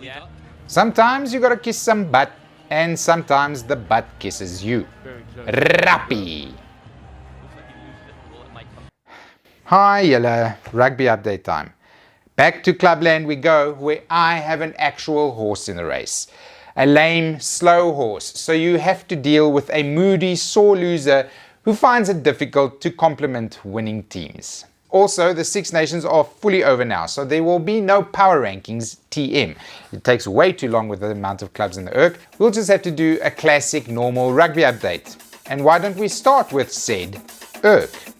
Yeah. Sometimes you gotta kiss some butt, and sometimes the butt kisses you. Rappy. Hi, Yella. Rugby update time. Back to Clubland we go, where I have an actual horse in the race. A lame, slow horse, so you have to deal with a moody, sore loser who finds it difficult to compliment winning teams. Also, the Six Nations are fully over now, so there will be no power rankings TM. It takes way too long with the amount of clubs in the URC. We'll just have to do a classic normal rugby update. And why don't we start with said URC?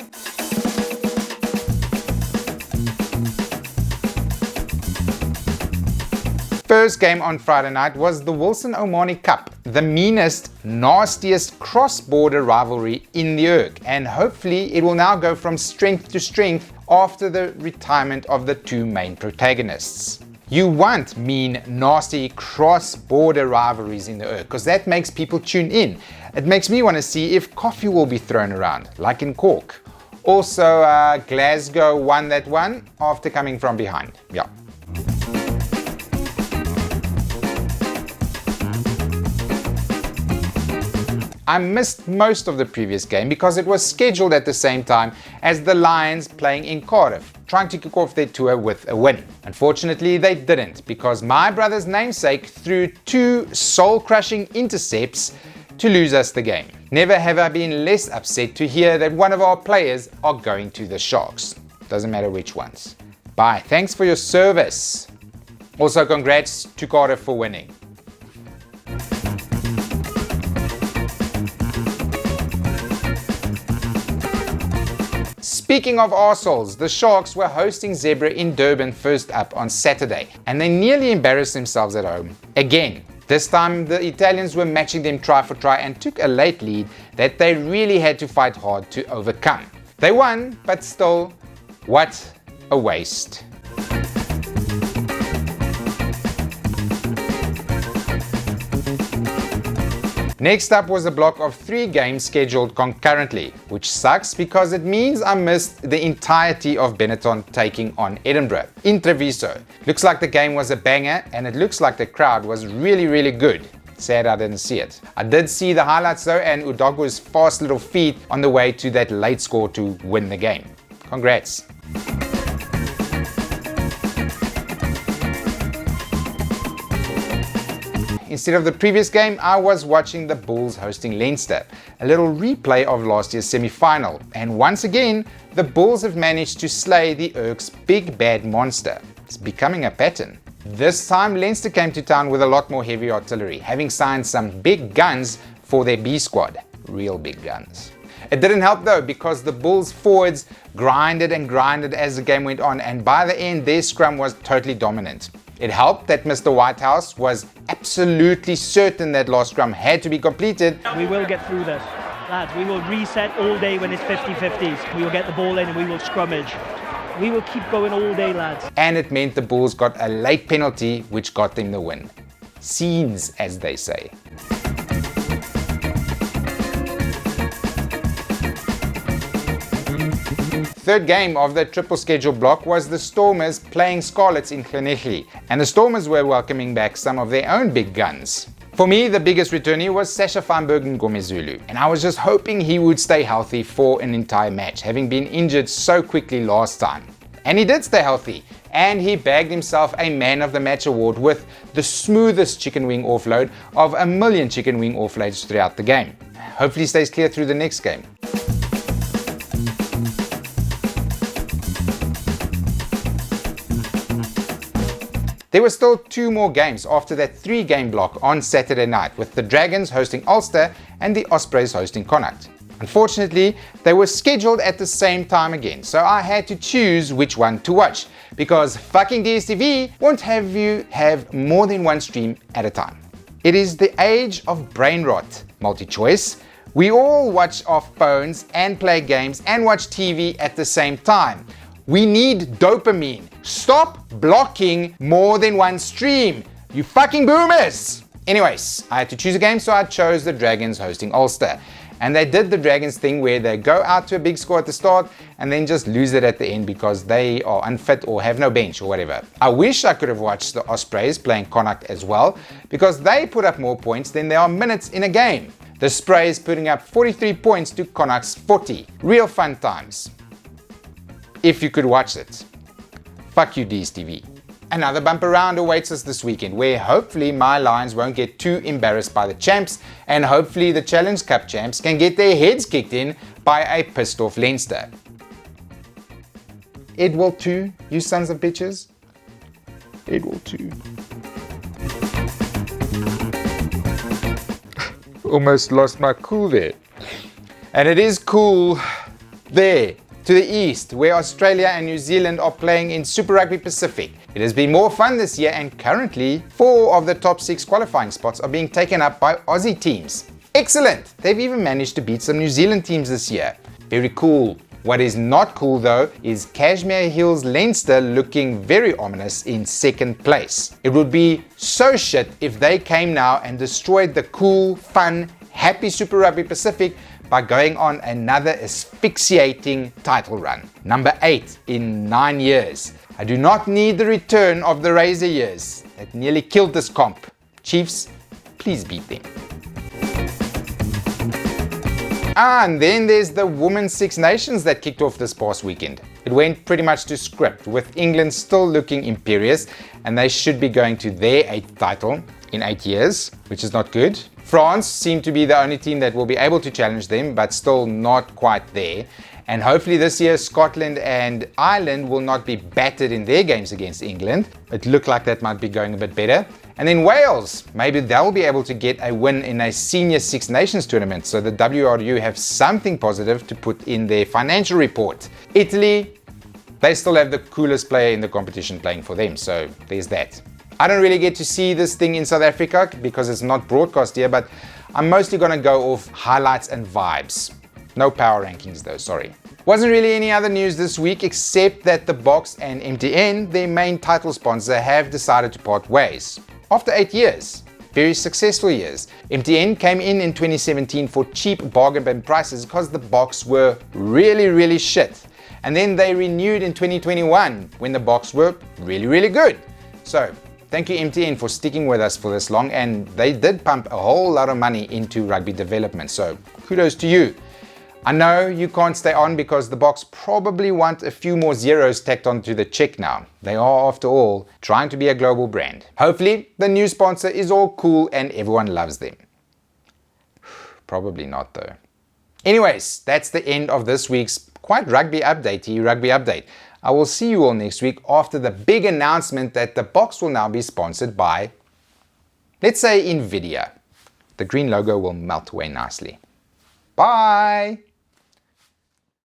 First game on Friday night was the Wilson Omani Cup, the meanest, nastiest cross-border rivalry in the URC, and hopefully it will now go from strength to strength after the retirement of the two main protagonists. You want mean, nasty cross-border rivalries in the URC because that makes people tune in. It makes me want to see if coffee will be thrown around, like in Cork. Also, Glasgow won that one after coming from behind. Yeah. I missed most of the previous game because it was scheduled at the same time as the Lions playing in Cardiff, trying to kick off their tour with a win. Unfortunately, they didn't because my brother's namesake threw two soul-crushing intercepts to lose us the game. Never have I been less upset to hear that one of our players are going to the Sharks. Doesn't matter which ones. Bye. Thanks for your service. Also, congrats to Cardiff for winning. Speaking of arseholes, the Sharks were hosting Zebre in Durban first up on Saturday, and they nearly embarrassed themselves at home. Again, this time the Italians were matching them try for try and took a late lead that they really had to fight hard to overcome. They won, but still, what a waste. Next up was a block of 3 games scheduled concurrently, which sucks because it means I missed the entirety of Benetton taking on Edinburgh in Treviso. Looks like the game was a banger and it looks like the crowd was really good. Sad I didn't see it. I did see the highlights though, and Udogu's fast little feet on the way to that late score to win the game. Congrats. Instead of the previous game, I was watching the Bulls hosting Leinster, a little replay of last year's semi-final. And once again, the Bulls have managed to slay the URC's big bad monster. It's becoming a pattern. This time, Leinster came to town with a lot more heavy artillery, having signed some big guns for their B squad. Real big guns. It didn't help though, because the Bulls forwards grinded and grinded as the game went on, and by the end, their scrum was totally dominant. It helped that Mr. Whitehouse was absolutely certain that last scrum had to be completed. We will get through this. Lads, we will reset all day when it's 50-50s. We will get the ball in and we will scrummage. We will keep going all day, lads. And it meant the Bulls got a late penalty, which got them the win. Scenes, as they say. Third game of the triple schedule block was the Stormers playing Scarlets in Connacht, and the Stormers were welcoming back some of their own big guns. For me, the biggest returnee was Sasha Feinberg Ngomezulu, and I was just hoping he would stay healthy for an entire match, having been injured so quickly last time. And he did stay healthy, and he bagged himself a Man of the Match award with the smoothest chicken wing offload of 1 million chicken wing offloads throughout the game. Hopefully he stays clear through the next game. There were still 2 more games after that 3-game block on Saturday night, with the Dragons hosting Ulster and the Ospreys hosting Connacht. Unfortunately, they were scheduled at the same time again, so I had to choose which one to watch, because fucking DSTV won't have you have more than one stream at a time. It is the age of brain rot, multi-choice. We all watch our phones and play games and watch TV at the same time. We need dopamine. Stop blocking more than one stream, you fucking boomers! Anyways, I had to choose a game, so I chose the Dragons hosting Ulster. And they did the Dragons thing where they go out to a big score at the start and then just lose it at the end because they are unfit or have no bench or whatever. I wish I could have watched the Ospreys playing Connacht as well, because they put up more points than there are minutes in a game. The Ospreys putting up 43 points to Connacht's 40. Real fun times. If you could watch it. Fuck you, DStv. Another bumper round awaits us this weekend, where hopefully my Lions won't get too embarrassed by the champs, and hopefully the Challenge Cup champs can get their heads kicked in by a pissed off Leinster. It will too, you sons of bitches. It will too. Almost lost my cool there. And it is cool there, to the east, where Australia and New Zealand are playing in Super Rugby Pacific. It has been more fun this year, and currently 4 of the top 6 qualifying spots are being taken up by Aussie teams. Excellent! They've even managed to beat some New Zealand teams this year. Very cool. What is not cool though is Cashmere Hills Leinster looking very ominous in 2nd place. It would be so shit if they came now and destroyed the cool, fun, happy Super Rugby Pacific by going on another asphyxiating title run. Number 8 in 9 years. I do not need the return of the Razor years that nearly killed this comp. Chiefs, please beat them. And then there's the Women's Six Nations that kicked off this past weekend. It went pretty much to script, with England still looking imperious, and they should be going to their 8th title in 8 years, which is not good. France seemed to be the only team that will be able to challenge them, but still not quite there. And hopefully this year Scotland and Ireland will not be battered in their games against England. It looked like that might be going a bit better. And then Wales, maybe they'll be able to get a win in a senior Six Nations tournament, so the WRU have something positive to put in their financial report. Italy, they still have the coolest player in the competition playing for them, so there's that. I don't really get to see this thing in South Africa because it's not broadcast here, but I'm mostly going to go off highlights and vibes. No power rankings though, sorry. Wasn't really any other news this week except that the Box and MTN, their main title sponsor, have decided to part ways. After 8 years. Very successful years. MTN came in 2017 for cheap bargain bin prices because the Box were really shit. And then they renewed in 2021 when the Box were really good. So, thank you MTN for sticking with us for this long, and they did pump a whole lot of money into rugby development, so kudos to you. I know you can't stay on because the Box probably want a few more zeros tacked onto the check now. They are, after all, trying to be a global brand. Hopefully, the new sponsor is all cool and everyone loves them. Probably not though. Anyways, that's the end of this week's quite rugby update. I will see you all next week after the big announcement that the Box will now be sponsored by, let's say, Nvidia. The green logo will melt away nicely. Bye!